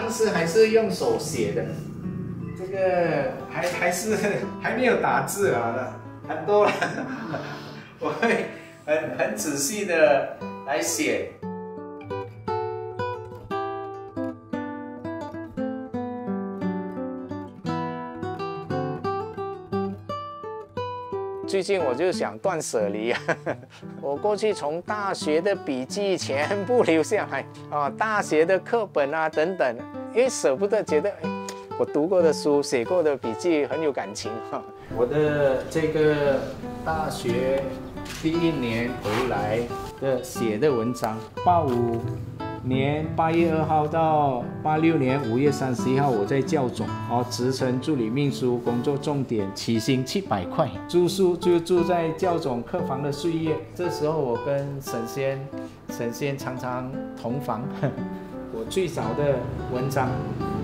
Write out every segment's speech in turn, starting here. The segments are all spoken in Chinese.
当时还是用手写的，这个还没有打字啊，很多了，我会很仔细的来写。最近我就想断舍离啊，我过去从大学的笔记全部留下来啊，大学的课本啊等等，因为舍不得，觉得我读过的书、写过的笔记很有感情哈。我的这个大学第1年回来的写的文章，85年8月2号到86年5月31号，我在教总职称助理秘书，工作重点，起薪700块，住宿就住在教总客房的岁月。这时候我跟沈先常常同房。我最早的文章，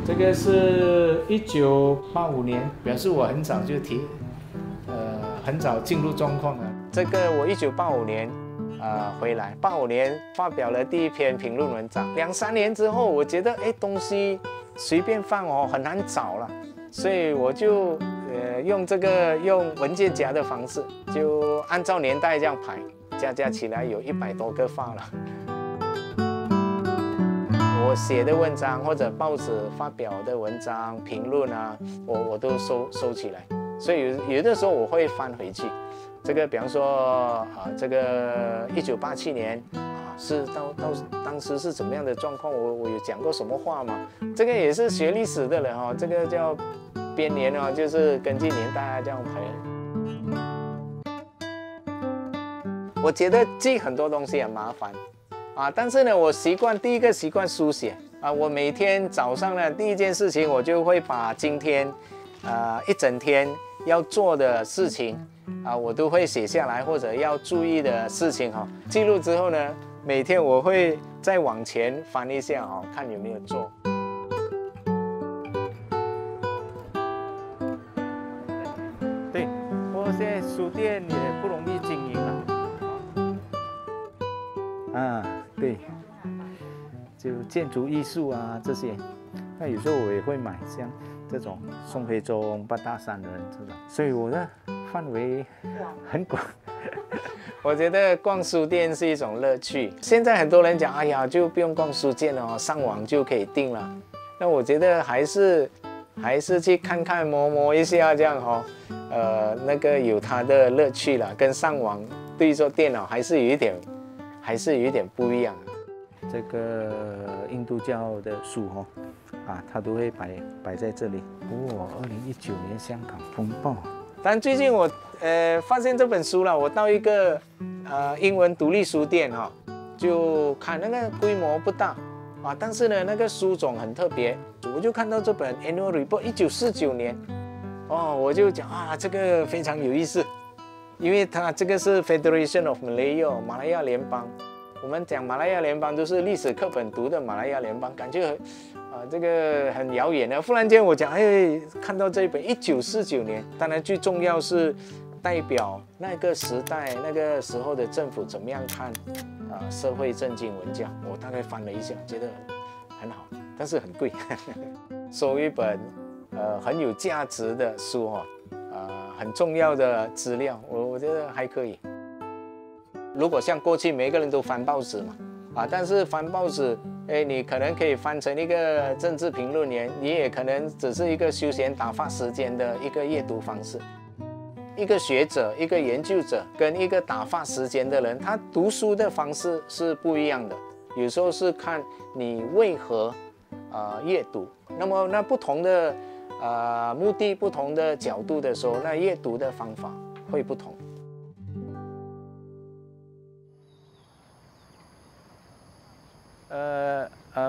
这个是1985年，表示我很早就很早进入状况了。这个我1985年。回来85年发表了第1篇评论文章，2、3年之后，我觉得东西随便放很难找了，所以我就用文件夹的方式，就按照年代这样排，加起来有100多个发了。我写的文章或者报纸发表的文章评论啊，我都收起来，所以有的时候我会翻回去。这个比方说这个1987年是当时是怎么样的状况？我有讲过什么话吗？这个也是学历史的人这个叫编年就是根据年代这样排。我觉得记很多东西很麻烦但是呢，我第一个习惯书写我每天早上呢第一件事情，我就会把今天一整天要做的事情我都会写下来，或者要注意的事情记录之后呢，每天我会再往前翻一下看有没有做。对，不过现在书店也不容易经营了对，就建筑艺术这些，那有时候我也会买像这种宋徽宗、八大山人这种，所以我的范围很广。我觉得逛书店是一种乐趣。现在很多人讲，哎呀，就不用逛书店了上网就可以订了。那我觉得还是去看看摸一下这样那个有它的乐趣了，跟上网对着电脑还是有一点不一样。这个印度教的书它都会摆在这里。2019年香港风暴。但最近我发现这本书了，我到一个英文独立书店就看那个规模不大但是呢那个书种很特别，我就看到这本 Annual Report 1949年我就讲这个非常有意思，因为它这个是 Federation of Malaya 马来亚联邦。我们讲马来亚联邦都是历史课本读的马来亚联邦，感觉这个很遥远的。忽然间我讲看到这一本1949年，当然最重要是代表那个时代那个时候的政府怎么样看社会政经文教。我大概翻了一下，觉得很好，但是很贵。收一本很有价值的书很重要的资料，我觉得还可以。如果像过去每个人都翻报纸嘛但是翻报纸你可能可以翻成一个政治评论员，你也可能只是一个休闲打发时间的一个阅读方式。一个学者、一个研究者跟一个打发时间的人，他读书的方式是不一样的。有时候是看你为何阅读，那么那不同的目的、不同的角度的时候，那阅读的方法会不同。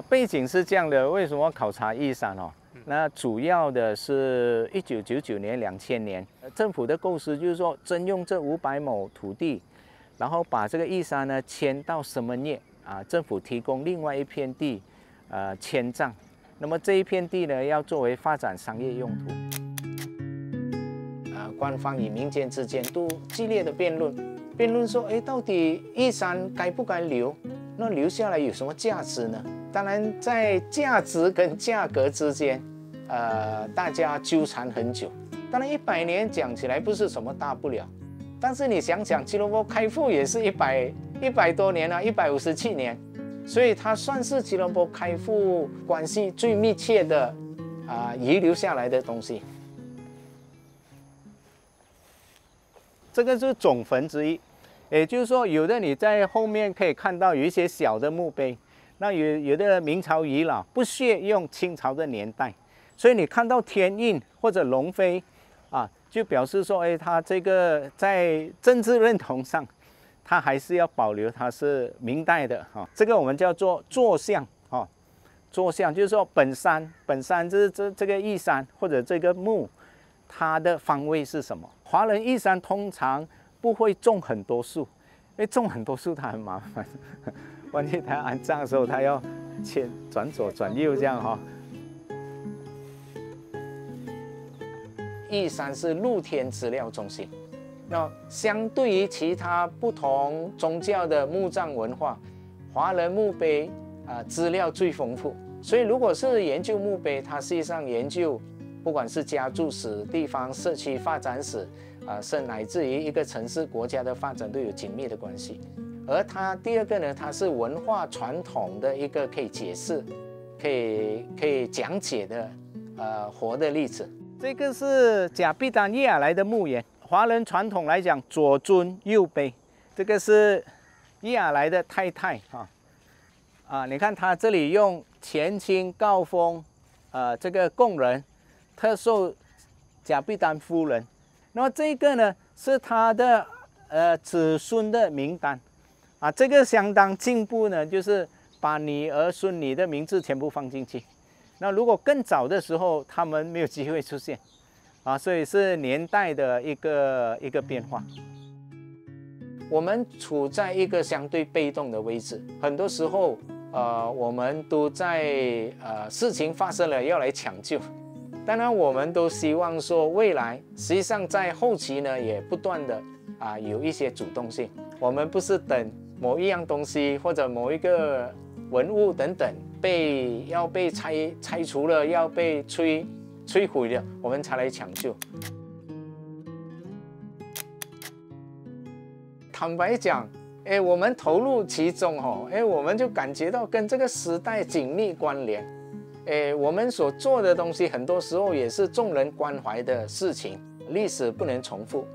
背景是这样的，为什么考察玉山那主要的是1999年、2000年，政府的构思就是说，征用这500亩土地，然后把这个玉山呢迁到什么业政府提供另外一片地迁葬，那么这一片地呢要作为发展商业用途。官方与民间之间都激烈的辩论说，到底玉山该不该留？那留下来有什么价值呢？当然在价值跟价格之间，大家纠缠很久。当然100年讲起来不是什么大不了，但是你想想，吉隆坡开埠也是100多年了，157年，所以它算是吉隆坡开埠关系最密切的遗留下来的东西。这个是总坟之一，也就是说，有的你在后面可以看到有一些小的墓碑，那有的明朝遗老不屑用清朝的年代，所以你看到天印或者龙飞，就表示说，他这个在政治认同上，他还是要保留它是明代的这个我们叫做坐像坐像就是说本山就是这个义山或者这个墓，它的方位是什么？华人义山通常不会种很多树，因为种很多树它很麻烦，万一他安葬的时候他要转左转右这样义山是露天资料中心，那相对于其他不同宗教的墓葬文化，华人墓碑资料最丰富。所以如果是研究墓碑，它实际上研究不管是家族史、地方社区发展史，甚乃至于一个城市、国家的发展都有紧密的关系。而它第二个呢，它是文化传统的一个可以解释、可以讲解的活的例子。这个是甲必丹叶亚来的墓园，华人传统来讲左尊右卑，这个是叶亚来的太太你看他这里用前清高峰这个贡人特授甲必丹夫人，那么这个呢是他的子孙的名单这个相当进步呢，就是把女儿孙女的名字全部放进去。那如果更早的时候，他们没有机会出现所以是年代的一个变化。我们处在一个相对被动的位置，很多时候我们都在事情发生了要来抢救。当然我们都希望说未来实际上在后期呢也不断的有一些主动性，我们不是等某一样东西或者某一个文物等等要被拆除了，要被摧毁了，我们才来抢救。坦白讲我们投入其中我们就感觉到跟这个时代紧密关联。我们所做的东西很多时候也是众人关怀的事情。历史不能重复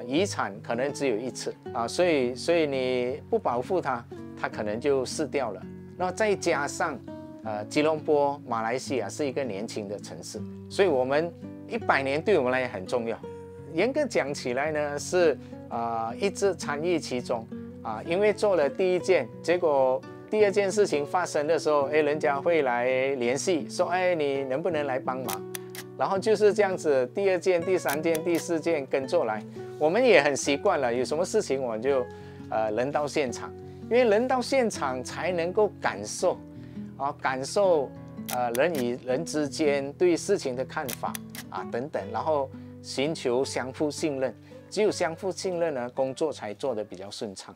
遗产可能只有一次所以你不保护它，它可能就逝掉了。那再加上吉隆坡马来西亚是一个年轻的城市，所以我们100年对我们来讲很重要。严格讲起来呢，是一直参与其中因为做了第一件，结果第二件事情发生的时候，人家会来联系说，你能不能来帮忙？然后就是这样子，第二件、第三件、第四件跟着来，我们也很习惯了。有什么事情我就人到现场，因为人到现场才能够感受人与人之间对事情的看法等等，然后寻求相互信任。只有相互信任呢，工作才做得比较顺畅。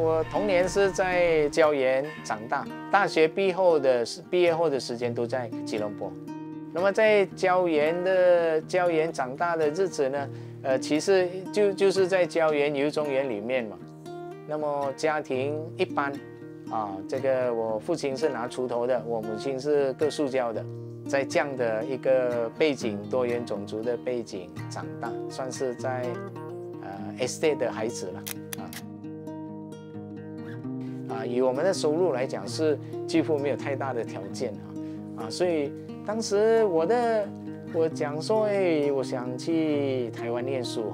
我童年是在礁岩长大，大学毕业后的时间都在吉隆坡。那么在礁岩长大的日子呢，其实就是在礁岩游中园里面嘛。那么家庭一般这个我父亲是拿锄头的，我母亲是割塑胶的，在这样的一个背景，多元种族的背景长大，算是在estate 的孩子了以我们的收入来讲是几乎没有太大的条件所以当时我讲说我想去台湾念书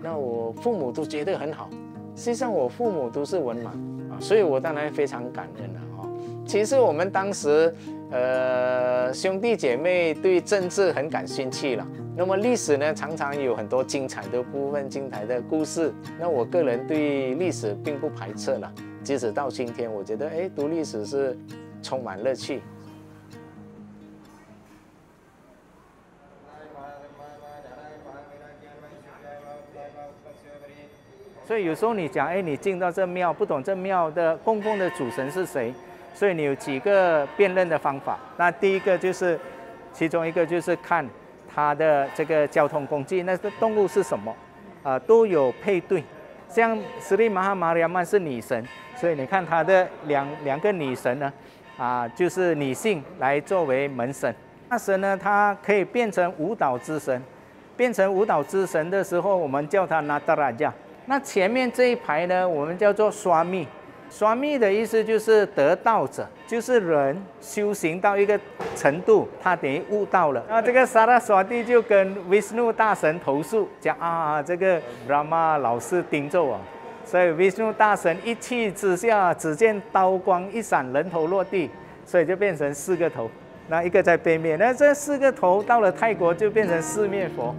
那我父母都觉得很好。实际上我父母都是文盲所以我当然非常感恩了其实我们当时兄弟姐妹对政治很感兴趣了。那么历史呢，常常有很多精彩的部分、精彩的故事。那我个人对历史并不排斥了，即使到今天，我觉得读历史是充满乐趣。所以有时候你讲，你进到这庙，不懂这庙的供奉的主神是谁，所以你有几个辨认的方法。那第一个就是，其中一个就是看它的这个交通工具，那个动物是什么，都有配对。像斯里马哈玛利亚曼是女神，所以你看她的两个女神呢，就是女性来作为门神。大神呢，它可以变成舞蹈之神，变成舞蹈之神的时候，我们叫它纳达拉加。那前面这一排呢，我们叫做刷密。刷密的意思就是得道者，就是人修行到一个程度，他等于悟道了。那这个萨拉耍蒂就跟 Vishnu 大神投诉，讲这个 Brahma 老是盯着我，所以 Vishnu 大神一气之下，只见刀光一闪，人头落地，所以就变成4个头。那一个在背面，那这4个头到了泰国就变成4面佛。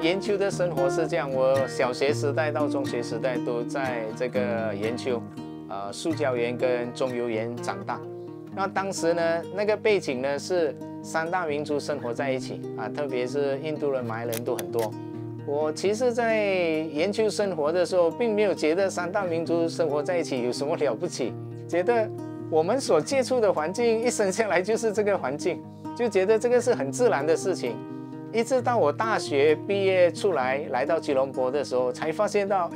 研究的生活是这样，我小学时代到中学时代都在这个研究，塑胶园跟中油园长大。那当时呢，那个背景呢是3大民族生活在一起特别是印度人、马来人都很多。我其实，在研究生活的时候，并没有觉得3大民族生活在一起有什么了不起，觉得我们所接触的环境一生下来就是这个环境，就觉得这个是很自然的事情。一直到我大学毕业出来，来到吉隆坡的时候，才发现到，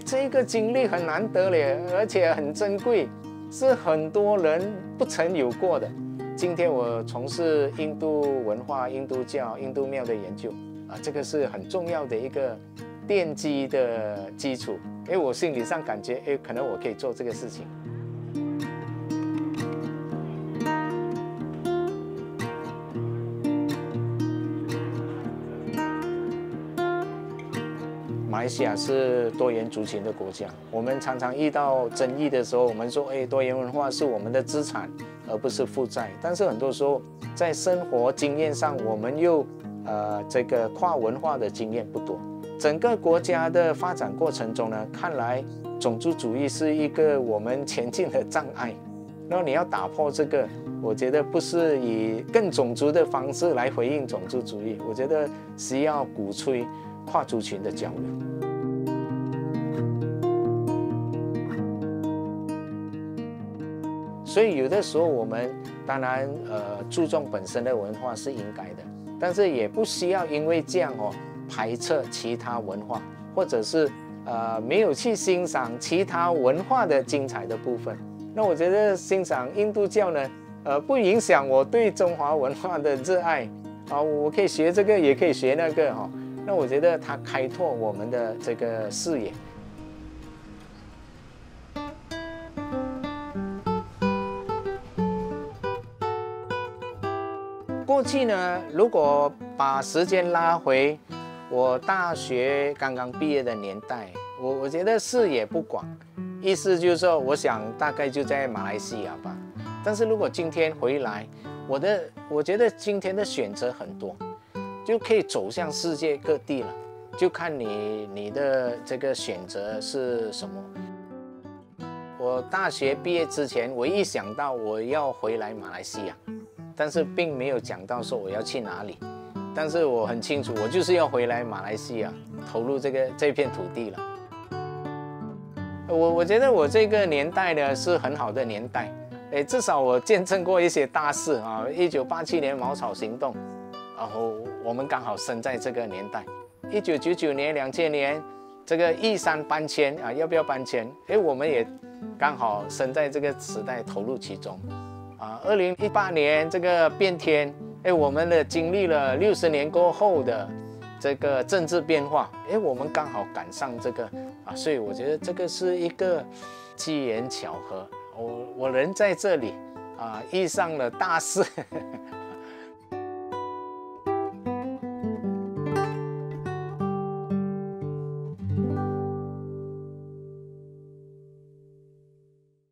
这个经历很难得咧，而且很珍贵，是很多人不曾有过的。今天我从事印度文化、印度教、印度庙的研究，这个是很重要的一个奠基的基础。我心理上感觉，可能我可以做这个事情。马来西亚是多元族群的国家，我们常常遇到争议的时候，我们说，多元文化是我们的资产，而不是负债。但是很多时候，在生活经验上，我们又这个跨文化的经验不多。整个国家的发展过程中呢，看来种族主义是一个我们前进的障碍。然后你要打破这个，我觉得不是以更种族的方式来回应种族主义，我觉得是要鼓吹跨族群的交流。所以有的时候我们当然注重本身的文化是应该的，但是也不需要因为这样排斥其他文化，或者是没有去欣赏其他文化的精彩的部分。那我觉得欣赏印度教呢，不影响我对中华文化的热爱我可以学这个，也可以学那个那我觉得它开拓我们的这个视野。过去呢，如果把时间拉回我大学刚刚毕业的年代，我觉得视野不广，意思就是说，我想大概就在马来西亚吧。但是如果今天回来，我觉得今天的选择很多，就可以走向世界各地了，就看你的这个选择是什么。我大学毕业之前，我一想到我要回来马来西亚，但是并没有讲到说我要去哪里。但是我很清楚，我就是要回来马来西亚，投入这片土地了。我觉得我这个年代呢是很好的年代，至少我见证过一些大事1987年茅草行动，然后我们刚好生在这个年代。1999年、2000年这个义山搬迁要不要搬迁？我们也刚好生在这个时代，投入其中。2018年这个变天，我们经历了60年过后的这个政治变化，我们刚好赶上这个所以我觉得这个是一个机缘巧合。我人在这里遇上了大事